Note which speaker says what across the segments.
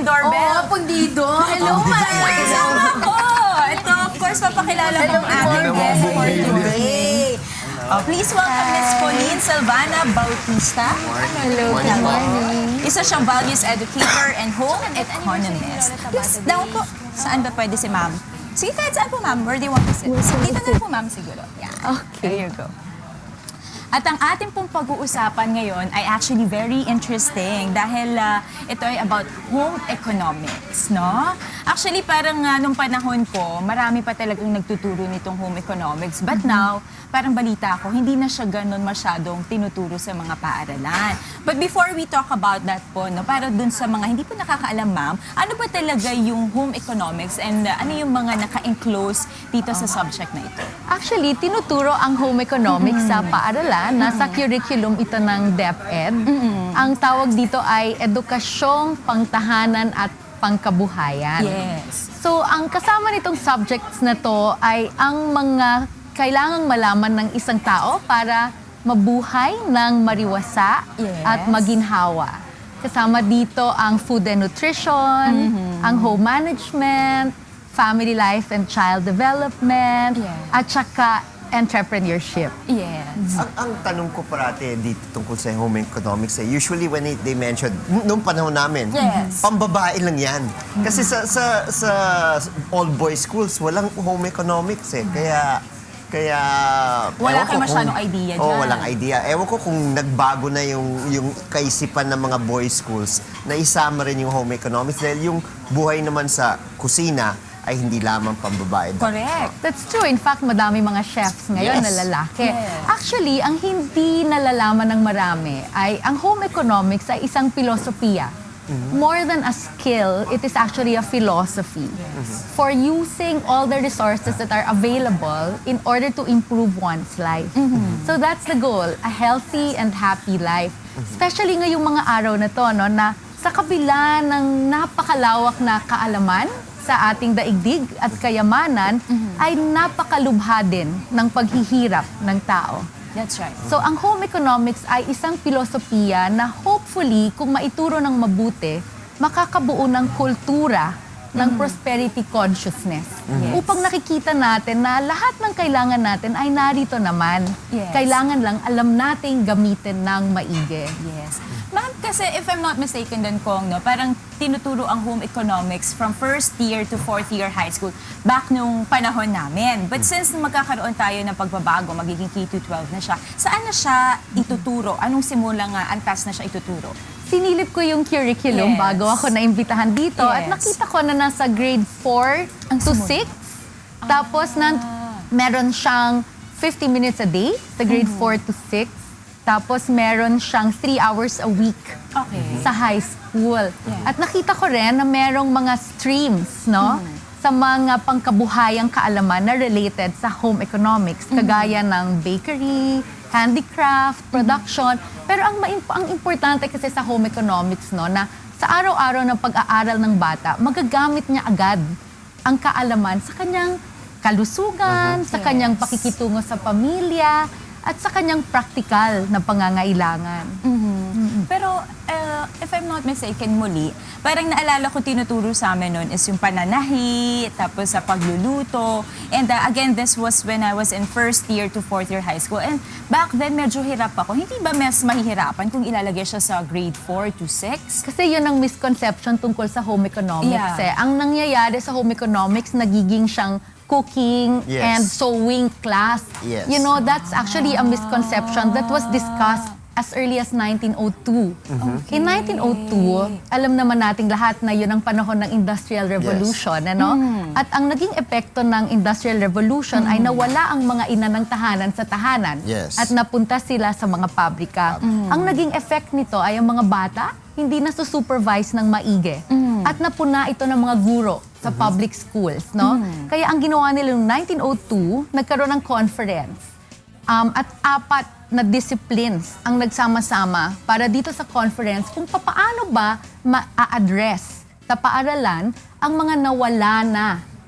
Speaker 1: yung doorbell.
Speaker 2: Oo, pundido. Hello,
Speaker 1: May kasama ko. Ito, of course, papakilala mo ang ating guest for today. Please welcome Ms.Pauline Salvana-Bautista.
Speaker 2: Hello, good morning.
Speaker 1: Isa siyang values educator and home economist. Please, daw po, saan ba pwede si ma'am? Sige, kahit saan po ma'am. Where do you want to sit? Dito na po ma'am siguro. Yeah.
Speaker 2: Okay.
Speaker 1: There you go. At ang ating pong pag-uusapan ngayon ay actually very interesting dahil ito ay about home economics, no? Actually, parang nung panahon ko, marami pa talagang nagtuturo nitong home economics. But now, parang balita ko, hindi na siya ganun masyadong tinuturo sa mga paaralan. But before we talk about that po, no, para dun sa mga hindi po nakakaalam, ma'am, ano ba talaga yung home economics and ano yung mga naka-enclose dito sa subject na ito?
Speaker 2: Actually, tinuturo ang home economics sa paaralan. Nasa curriculum ito ng DepEd. Ang tawag dito ay edukasyong pangtahanan at pangkabuhayan.
Speaker 1: Yes.
Speaker 2: So, ang kasama nitong subjects na to ay ang mga kailangang malaman ng isang tao para mabuhay ng mariwasa at maginhawa. Kasama dito ang food and nutrition, ang home management, family life and child development, at saka entrepreneurship.
Speaker 1: Yes.
Speaker 3: Ang tanong ko parati dito tungkol sa home economics, usually when they mention, nung panahon namin, pambabae lang yan. Kasi sa all-boys schools, walang home economics eh. Kaya
Speaker 1: Wala kayo masyadong idea dyan.
Speaker 3: Walang idea. Ewan ko kung nagbago na yung kaisipan ng mga boys schools na isama rin yung home economics dahil yung buhay naman sa kusina ay hindi lamang pambabae.
Speaker 1: Correct.
Speaker 2: That's true. In fact, madami mga chefs ngayon na lalaki. Actually, ang hindi nalalaman ng marami ay ang home economics ay isang filosofiya. More than a skill, it is actually a philosophy for using all the resources that are available in order to improve one's life. So that's the goal, a healthy and happy life. Especially ngayong mga araw na to, no, na sa kabila ng napakalawak na kaalaman sa ating daigdig at kayamanan, ay napakalubha din ng paghihirap ng tao.
Speaker 1: That's right.
Speaker 2: So, ang home economics ay isang filosofiya na hopefully, kung maituro ng mabuti, makakabuo ng kultura ng prosperity consciousness. Upang nakikita natin na lahat ng kailangan natin ay narito naman. Kailangan lang alam nating gamitin ng maigi.
Speaker 1: Yes. Ma'am, kasi if I'm not mistaken din, Cong, no, parang tinuturo ang home economics from first year to fourth year high school back nung panahon namin. But since magkakaroon tayo ng pagbabago, magiging K-12 na siya, saan na siya ituturo? Anong simulang antas na siya ituturo?
Speaker 2: Sinilip ko yung curriculum bago ako naimbitahan dito at nakita ko na nasa grade 4 to 6. Tapos meron siyang 50 minutes a day sa grade 4 to 6. Tapos meron siyang 3 hours a week sa high school. At nakita ko rin na merong mga streams, no? Sa mga pangkabuhayang kaalaman na related sa home economics. Kagaya ng bakery, handicraft, production. Pero ang importante kasi sa home economics, no, na sa araw-araw ng pag-aaral ng bata, magagamit niya agad ang kaalaman sa kanyang kalusugan, sa kanyang pakikitungo sa pamilya, at sa kanyang praktikal na pangangailangan.
Speaker 1: Pero if I'm not mistaken muli, parang naalala ko tinuturo sa amin nun is yung pananahi, tapos sa pagluluto. And again, this was when I was in first year to fourth year high school. And back then, medyo hirap ako. Hindi ba mas mahihirapan kung ilalagay siya sa grade 4 to 6?
Speaker 2: Kasi yun ang misconception tungkol sa home economics. Ang nangyayari sa home economics, nagiging siyang cooking and sewing class. You know, that's actually a misconception that was discussed as early as 1902. In 1902, alam naman nating lahat na yun ang panahon ng Industrial Revolution. Ano? At ang naging epekto ng Industrial Revolution ay nawala ang mga ina ng tahanan sa tahanan at napunta sila sa mga pabrika. Ang naging effect nito ay ang mga bata hindi na supervise ng maigi. At napuna ito ng mga guro sa public schools, no? Kaya ang ginawa nila noong 1902, nagkaroon ng conference. At 4 na disciplines ang nagsama-sama para dito sa conference kung paano ba ma-address sa paaralan ang mga nawala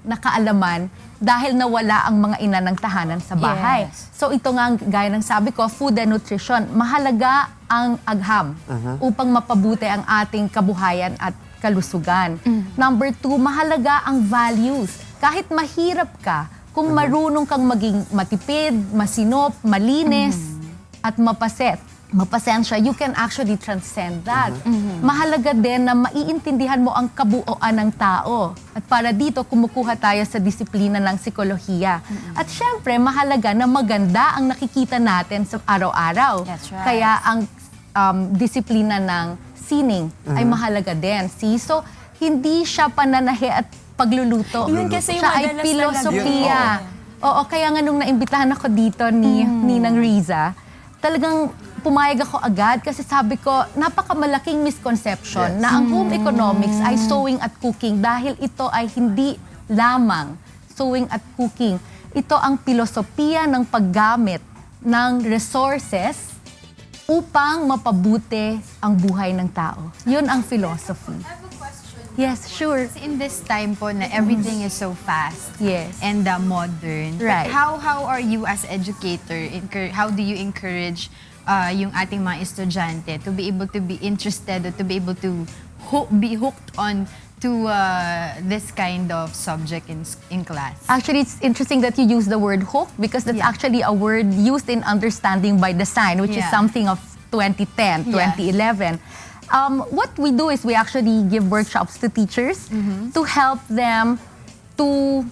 Speaker 2: na kaalaman dahil nawala ang mga ina ng tahanan sa bahay. So ito nga, gaya ng sabi ko, food and nutrition, mahalaga ang agham upang mapabuti ang ating kabuhayan at kalusugan. Number 2, mahalaga ang values. Kahit mahirap ka, kung marunong kang maging matipid, masinop, malinis, at mapasensya, you can actually transcend that. Mahalaga din na maiintindihan mo ang kabuoan ng tao. At para dito, kumukuha tayo sa disiplina ng psikolohiya. At syempre, mahalaga na maganda ang nakikita natin sa araw-araw.
Speaker 1: That's right.
Speaker 2: Kaya ang disiplina ng sining ay mahalaga din. See? So, hindi siya pananahe at pagluluto.
Speaker 1: Yun kasi yung
Speaker 2: siya ay
Speaker 1: madalas
Speaker 2: filosofiya.
Speaker 1: talaga.
Speaker 2: Oo, kaya nga nung naimbitahan ako dito ni Ninang Riza, talagang pumayag ako agad kasi sabi ko, napakamalaking misconception na ang home economics ay sewing at cooking dahil ito ay hindi lamang sewing at cooking. Ito ang filosofiya ng paggamit ng resources upang mapabuti ang buhay ng tao. Yun ang philosophy.
Speaker 4: I have a question.
Speaker 2: Yes, sure.
Speaker 4: Kasi in this time po na everything is so fast
Speaker 2: Yes.
Speaker 4: and modern.
Speaker 2: Right.
Speaker 4: But how are you as educator, how do you encourage yung ating mga estudyante to be able to be interested or to be able to be hooked on to this kind of subject in class?
Speaker 2: Actually, it's interesting that you use the word hook because that's actually a word used in understanding by design, which is something of 2010, 2011. What we do is we actually give workshops to teachers to help them to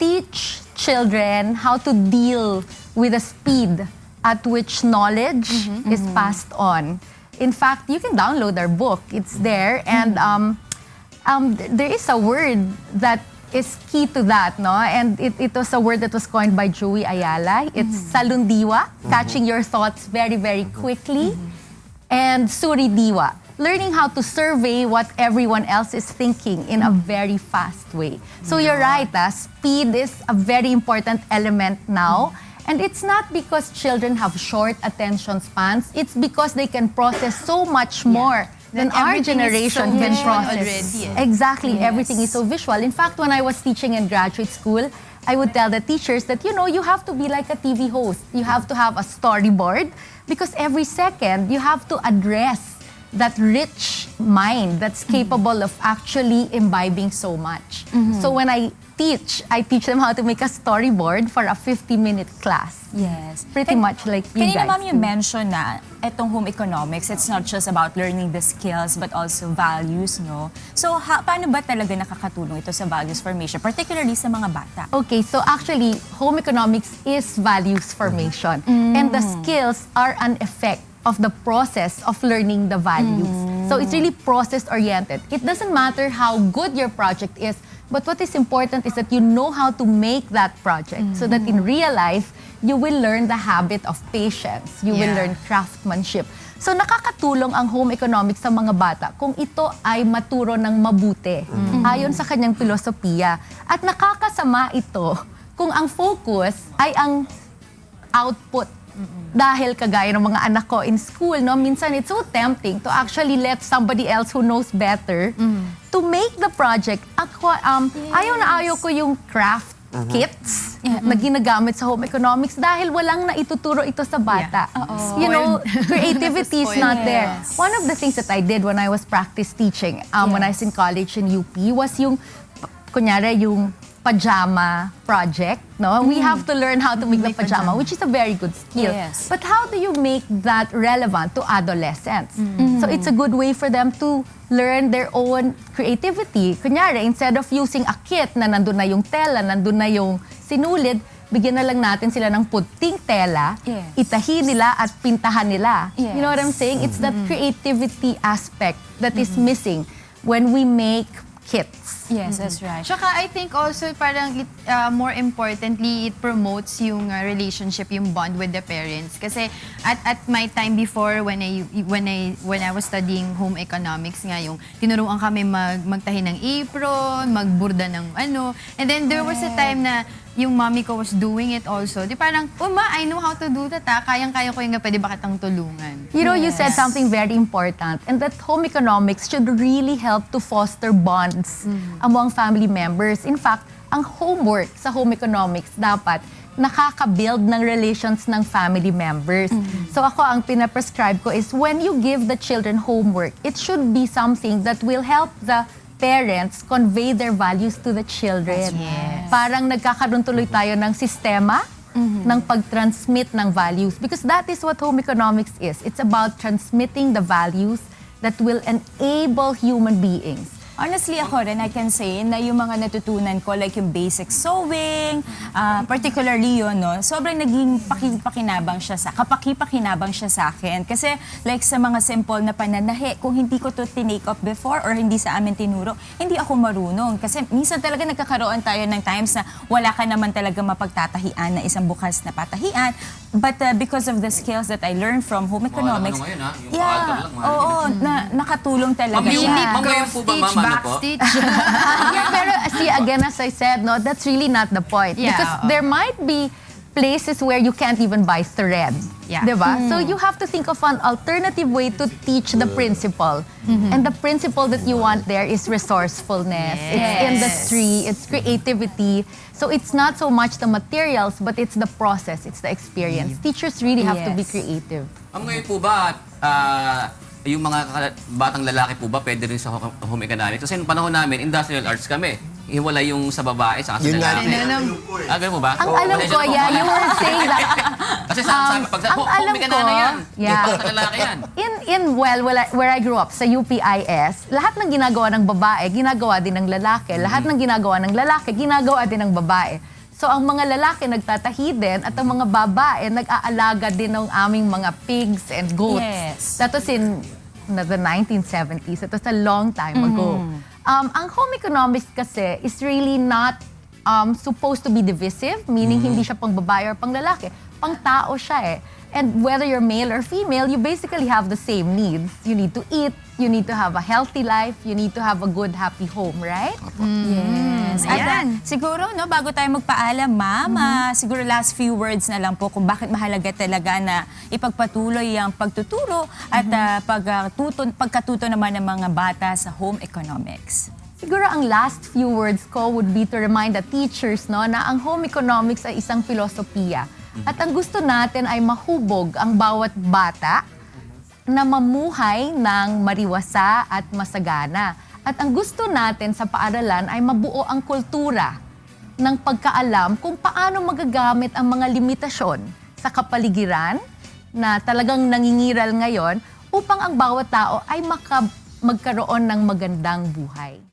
Speaker 2: teach children how to deal with the speed at which knowledge is passed on. In fact, you can download our book. It's there. And there is a word that is key to that, no? And it was a word that was coined by Joey Ayala. It's salundiwa, catching your thoughts very, very quickly. And suridiwa, learning how to survey what everyone else is thinking in a very fast way. So you're right, speed is a very important element now. And it's not because children have short attention spans, it's because they can process so much more than our
Speaker 4: everything is
Speaker 2: generation
Speaker 4: so
Speaker 2: can
Speaker 4: visual
Speaker 2: process.
Speaker 4: already.
Speaker 2: Exactly, everything is so visual. In fact, when I was teaching in graduate school, I would tell the teachers that, you have to be like a TV host. You have to have a storyboard because every second you have to address that rich mind that's capable of actually imbibing so much. So when I teach them how to make a storyboard for a 50-minute class.
Speaker 1: Yes.
Speaker 2: Pretty much like you
Speaker 1: Kanina,
Speaker 2: guys
Speaker 1: ma'am, you
Speaker 2: do.
Speaker 1: mentioned na itong home economics, it's not just about learning the skills but also values, no? So, paano ba talaga nakakatulong ito sa values formation, particularly sa mga bata?
Speaker 2: Okay, so actually, home economics is values formation. And the skills are an effect of the process of learning the values. So it's really process-oriented. It doesn't matter how good your project is, but what is important is that you know how to make that project so that in real life, you will learn the habit of patience. You will learn craftsmanship. So nakakatulong ang home economics sa mga bata kung ito ay maturo ng mabuti ayon sa kanyang filosofiya. At nakakasama ito kung ang focus ay ang output. Dahil kagaya ng mga anak ko in school, no, minsan it's so tempting to actually let somebody else who knows better to make the project. Ako, ayaw na ayaw ko yung craft kits na ginagamit sa home economics dahil walang naituturo ito sa bata. Creativity is not there. One of the things that I did when I was practice teaching, when I was in college in UP, was yung, kunyari, yung pajama project, no? We have to learn how to make the pajama, which is a very good skill.
Speaker 1: Yes.
Speaker 2: But how do you make that relevant to adolescents? So it's a good way for them to learn their own creativity. Kunyari, instead of using a kit na nandun na yung tela, nandun na yung sinulid, bigyan na lang natin sila ng puting tela, itahi nila at pintahan nila.
Speaker 1: Yes.
Speaker 2: You know what I'm saying? It's that creativity aspect that is missing when we make kits.
Speaker 1: Yes, that's right.
Speaker 4: Tsaka I think also parang more importantly, it promotes yung relationship, yung bond with the parents. Kasi at my time before when I was studying home economics nga, yung tinuruan kami magtahi ng apron, magburda ng ano. And then there was a time na yung mommy ko was doing it also. Di parang, Ma, I know how to do that kayang-kaya ko yung nga, pwede ba kitang tulungan?
Speaker 2: You know, you said something very important, and that home economics should really help to foster bonds among family members. In fact, ang homework sa home economics dapat nakaka-build ng relations ng family members. So ako, ang pinaprescribe ko is when you give the children homework, it should be something that will help the parents convey their values to the children. Parang nagkakaroon tuloy tayo ng sistema ng pag-transmit ng values. Because that is what home economics is. It's about transmitting the values that will enable human beings.
Speaker 1: Honestly, ako rin, I can say na yung mga natutunan ko, like yung basic sewing, particularly yun, no, sobrang naging kapakipakinabang siya sa akin. Kasi like sa mga simple na pananahi, kung hindi ko to tinake up before or hindi sa amin tinuro, hindi ako marunong. Kasi minsan talaga nagkakaroon tayo ng times na wala ka naman talaga mapagtatahian na isang bukas na patahian. But because of the skills that I learned from home economics, nakatulong talaga siya.
Speaker 4: Backstitch.
Speaker 2: Pero see, again, as I said, no, that's really not the point. Because there might be places where you can't even buy thread. Diba? So you have to think of an alternative way to teach the principle. And the principle that you want there is resourcefulness. It's industry, it's creativity. So it's not so much the materials, but it's the process, it's the experience. Teachers really have to be creative.
Speaker 5: Ngayon po ba, yung mga batang lalaki po ba pwede rin sa home economics? Kasi nung panahon namin, industrial arts kami. Hiwalay yung sa babae, sa
Speaker 3: Yun nga
Speaker 5: lalaki. Ganun mo ba?
Speaker 2: Ang alam ko, you were saying that.
Speaker 5: Kasi sa pag sa home economics yan. Para sa lalaki yan.
Speaker 2: Where I grew up, sa UPIS, lahat ng ginagawa ng babae, ginagawa din ng lalaki. Lahat ng ginagawa ng lalaki, ginagawa din ng babae. So ang mga lalaki nagtatahi din at ang mga babae nag-aalaga din ng aming mga pigs and goats. That was in the 1970s. It was a long time ago. Ang home economics kasi is really not supposed to be divisive, meaning hindi siya pang babae or pang lalaki. Pang tao siya eh. And whether you're male or female, you basically have the same needs. You need to eat, you need to have a healthy life, you need to have a good, happy home, right?
Speaker 1: Yes. At siguro, no, bago tayo magpaalam, ma'am, siguro last few words na lang po kung bakit mahalaga talaga na ipagpatuloy ang pagtuturo at pagkatuto naman ng mga bata sa home economics.
Speaker 2: Siguro ang last few words ko would be to remind the teachers no, na ang home economics ay isang filosofiya. At ang gusto natin ay mahubog ang bawat bata na mamuhay ng mariwasa at masagana. At ang gusto natin sa paaralan ay mabuo ang kultura ng pagkaalam kung paano magagamit ang mga limitasyon sa kapaligiran na talagang nangingiral ngayon upang ang bawat tao ay magkaroon ng magandang buhay.